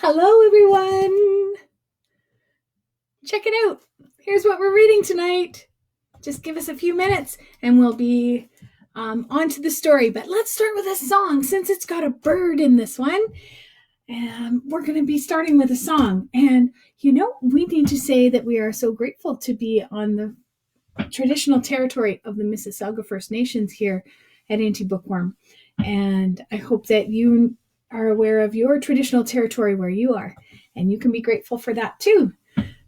Hello, everyone. Check it out. Here's what we're reading tonight. Just give us a few minutes and we'll be on to the story. But let's start with a song since it's got a bird in this one. And we're going to be starting with a song. And, we need to say that we are so grateful to be on the traditional territory of the Mississauga First Nations here at Auntie Bookworm. And I hope that you are aware of your traditional territory where you are. And you can be grateful for that too.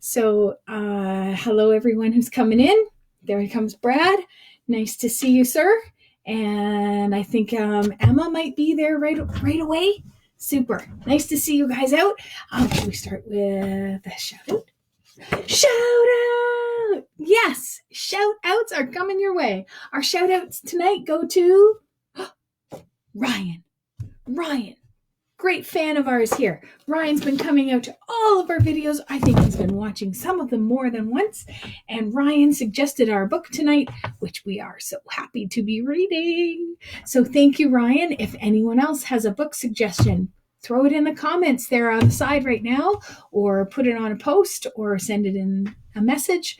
So, hello everyone who's coming in. There he comes, Brad. Nice to see you, sir. And I think Emma might be there right away. Super. Nice to see you guys out. Should we start with a shout out? Shout out! Yes, shout outs are coming your way. Our shout outs tonight go to Ryan. Great fan of ours here. Ryan's been coming out to all of our videos. I think he's been watching some of them more than once. And Ryan suggested our book tonight, which we are so happy to be reading. So thank you, Ryan. If anyone else has a book suggestion, throw it in the comments there on the side right now, or put it on a post, or send it in a message.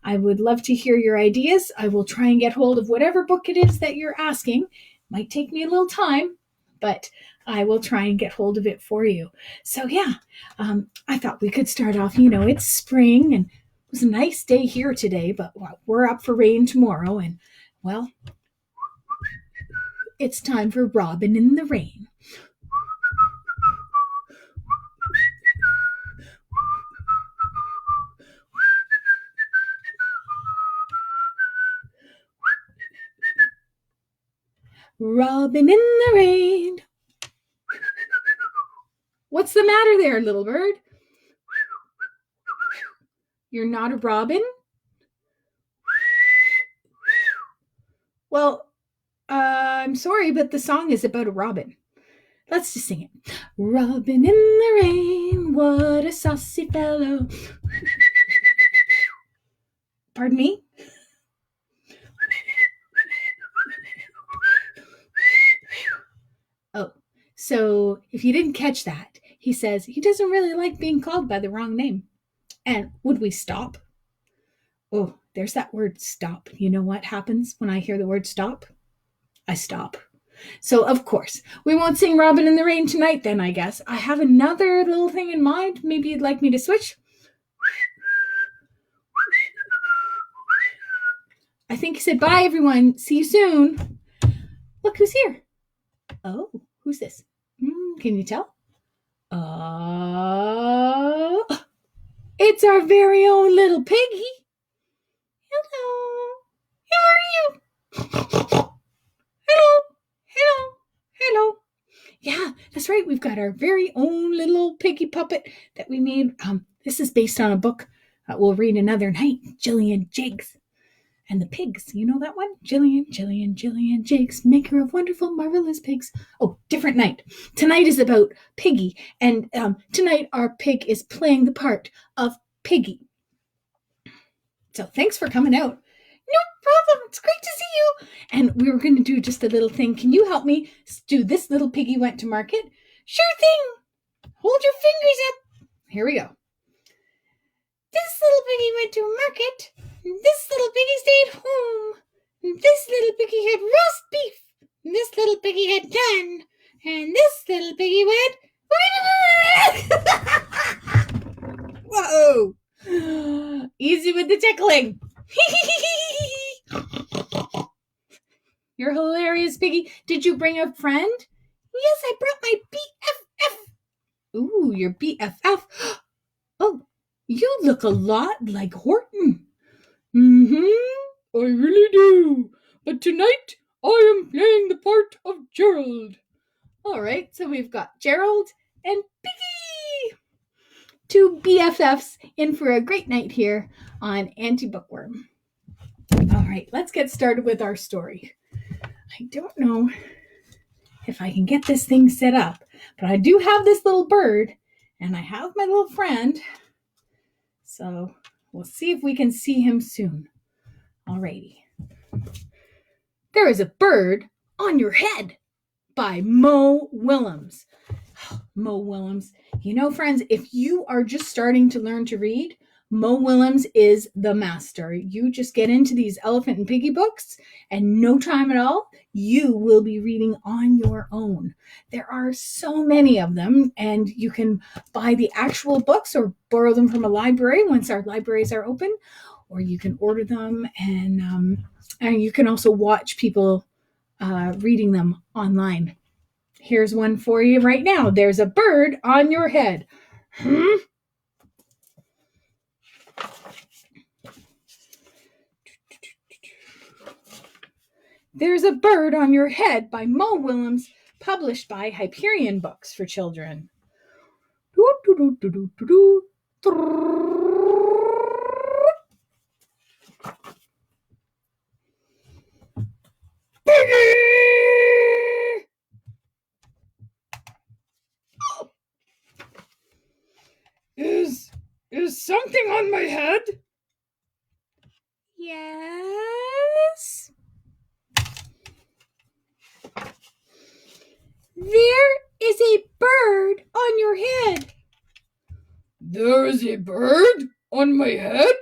I would love to hear your ideas. I will try and get hold of whatever book it is that you're asking. Might take me a little time, but I will try and get hold of it for you. So yeah, I thought we could start off, it's spring and it was a nice day here today, but we're up for rain tomorrow. And well, it's time for Robin in the Rain. Robin in the rain. What's the matter there, little bird? You're not a robin? Well, I'm sorry, but the song is about a robin. Let's just sing it. Robin in the rain, what a saucy fellow. Pardon me? Oh, so if you didn't catch that, he says he doesn't really like being called by the wrong name. And would we stop? Oh, there's that word stop. You know what happens when I hear the word stop? I stop. So, of course, we won't sing Robin in the Rain tonight then, I guess. I have another little thing in mind. Maybe you'd like me to switch? I think he said, bye, everyone. See you soon. Look who's here. Oh, who's this? Can you tell? It's our very own little Piggy. Hello. How are you? Hello. Yeah, that's right. We've got our very own little piggy puppet that we made. This is based on a book that we'll read another night. Jillian Jakes and the pigs. You know that one? Jillian Jakes, maker of wonderful, marvelous pigs. Oh, different night. Tonight is about Piggy. And tonight our pig is playing the part of Piggy. So thanks for coming out. No problem. It's great to see you. And we were going to do just a little thing. Can you help me do This Little Piggy Went to Market? Sure thing. Hold your fingers up. Here we go. This little piggy went to market. This little piggy stayed home. This little piggy had roast beef. This little piggy had done. And this little piggy went... Whoa. Easy with the tickling. You're hilarious, Piggy. Did you bring a friend? Yes, I brought my BFF. Ooh, your BFF. Oh, you look a lot like Horton. I really do. But tonight, I am playing the part of Gerald. All right, so we've got Gerald and Piggy. Two BFFs in for a great night here on Auntie Bookworm. All right, let's get started with our story. I don't know if I can get this thing set up, but I do have this little bird, and I have my little friend. So we'll see if we can see him soon. Alrighty. There is a Bird on Your Head by Mo Willems. Mo Willems. You know, friends, if you are just starting to learn to read, Mo Willems is the master. You just get into these Elephant and Piggy books, and no time at all, you will be reading on your own. There are so many of them, and you can buy the actual books or borrow them from a library once our libraries are open, or you can order them, and you can also watch people reading them online. Here's one for you right now. There's a bird on your head. There's a Bird on Your Head by Mo Willems, published by Hyperion Books for Children. Piggy! Is something on my head? Yes. There is a bird on your head. There is a bird on my head?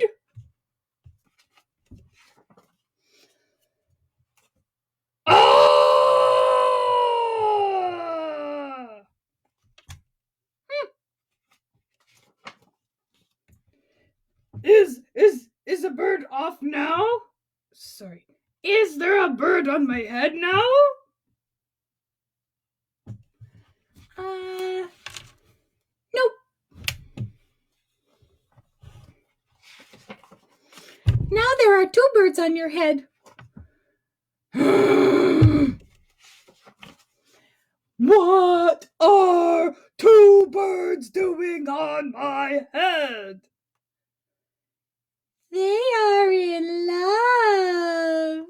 Ah! Is a bird off now? Sorry. Is there a bird on my head now? Nope. Now there are two birds on your head. What are two birds doing on my head? They are in love.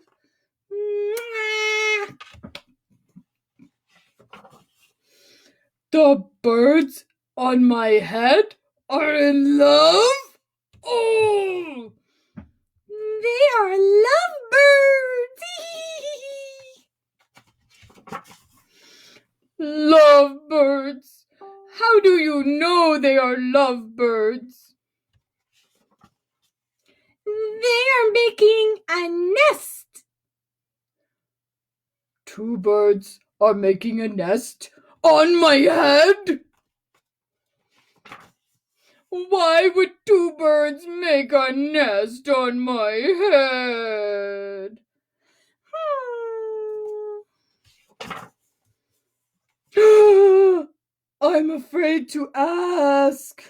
The birds on my head are in love? Oh! They are lovebirds. Lovebirds. How do you know they are lovebirds? They are making a nest. Two birds are making a nest on my head? Why would two birds make a nest on my head? I'm afraid to ask.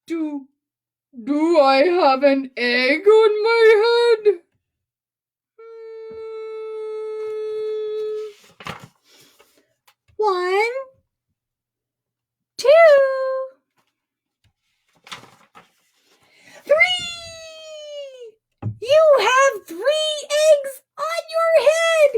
Do I have an egg on my head? One, two, three! You have 3 eggs on your head!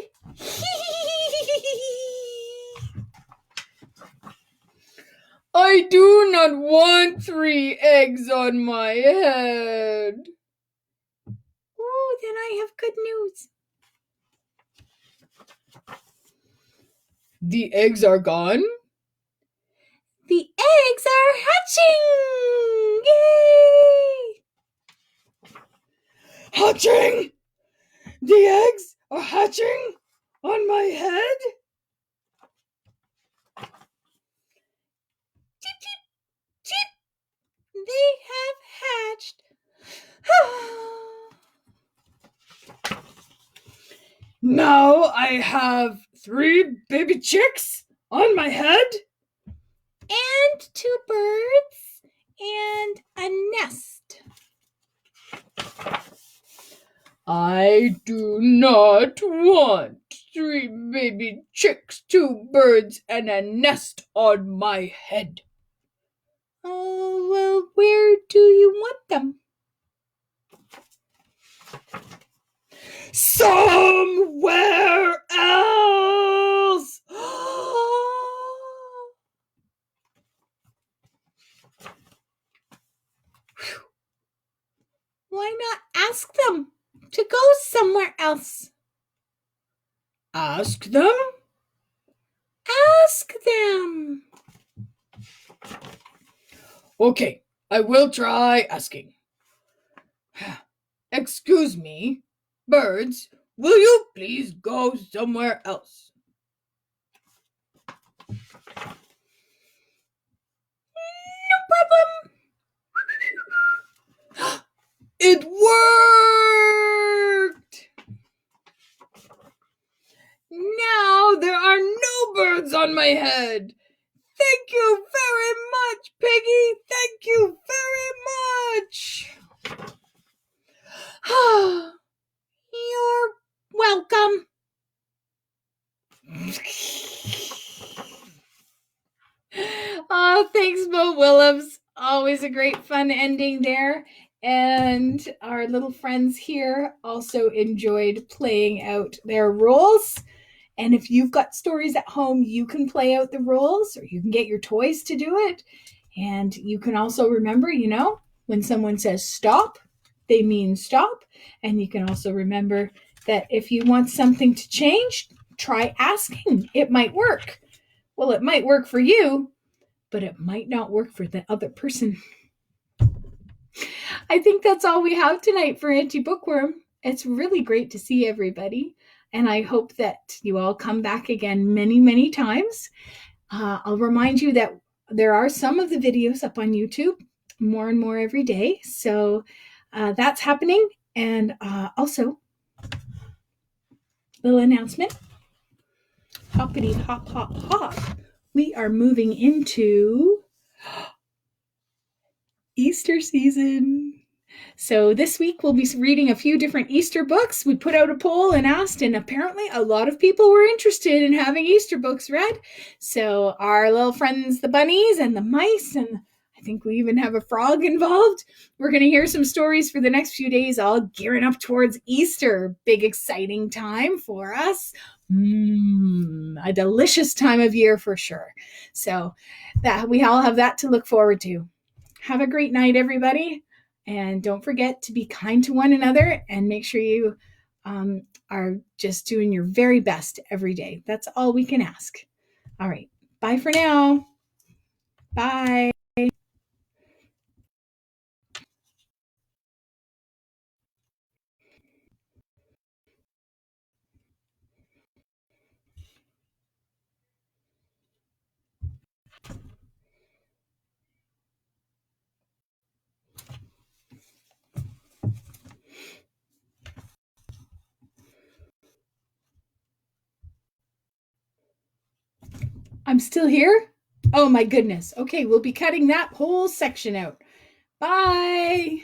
I do not want 3 eggs on my head. Oh, then I have good news. The eggs are gone? The eggs are hatching! Yay! Hatching? The eggs are hatching on my head? Cheep, cheep, cheep. They have hatched. Now I have 3 baby chicks on my head. And 2 birds and a nest. I do not want 3 baby chicks, 2 birds, and a nest on my head. Oh, well, where do you want them? Somewhere else! Why not ask them to go somewhere else? Ask them. Ask them. Okay, I will try asking. Excuse me, birds, will you please go somewhere else? No problem. It worked! Now there are no birds on my head. Thank you very much, Piggy. Thank you very much. You're welcome. Oh, thanks, Mo Willems. Always a great fun ending there. And our little friends here also enjoyed playing out their roles. And if you've got stories at home, you can play out the roles or you can get your toys to do it. And you can also remember, when someone says stop, they mean stop. And you can also remember that if you want something to change, try asking. It might work. Well, it might work for you, but it might not work for the other person. I think that's all we have tonight for Auntie Bookworm. It's really great to see everybody. And I hope that you all come back again many, many times. I'll remind you that there are some of the videos up on YouTube, more and more every day. So that's happening. And also, little announcement. Hoppity hop, hop, hop. We are moving into Easter season. So this week we'll be reading a few different Easter books. We put out a poll and asked, and apparently a lot of people were interested in having Easter books read. So our little friends, the bunnies and the mice, and I think we even have a frog involved. We're going to hear some stories for the next few days, all gearing up towards Easter. Big, exciting time for us. A delicious time of year for sure. So that we all have that to look forward to. Have a great night, everybody. And don't forget to be kind to one another and make sure you are just doing your very best every day. That's all we can ask. All right. Bye for now. Bye. I'm still here? Oh my goodness. Okay, we'll be cutting that whole section out. Bye.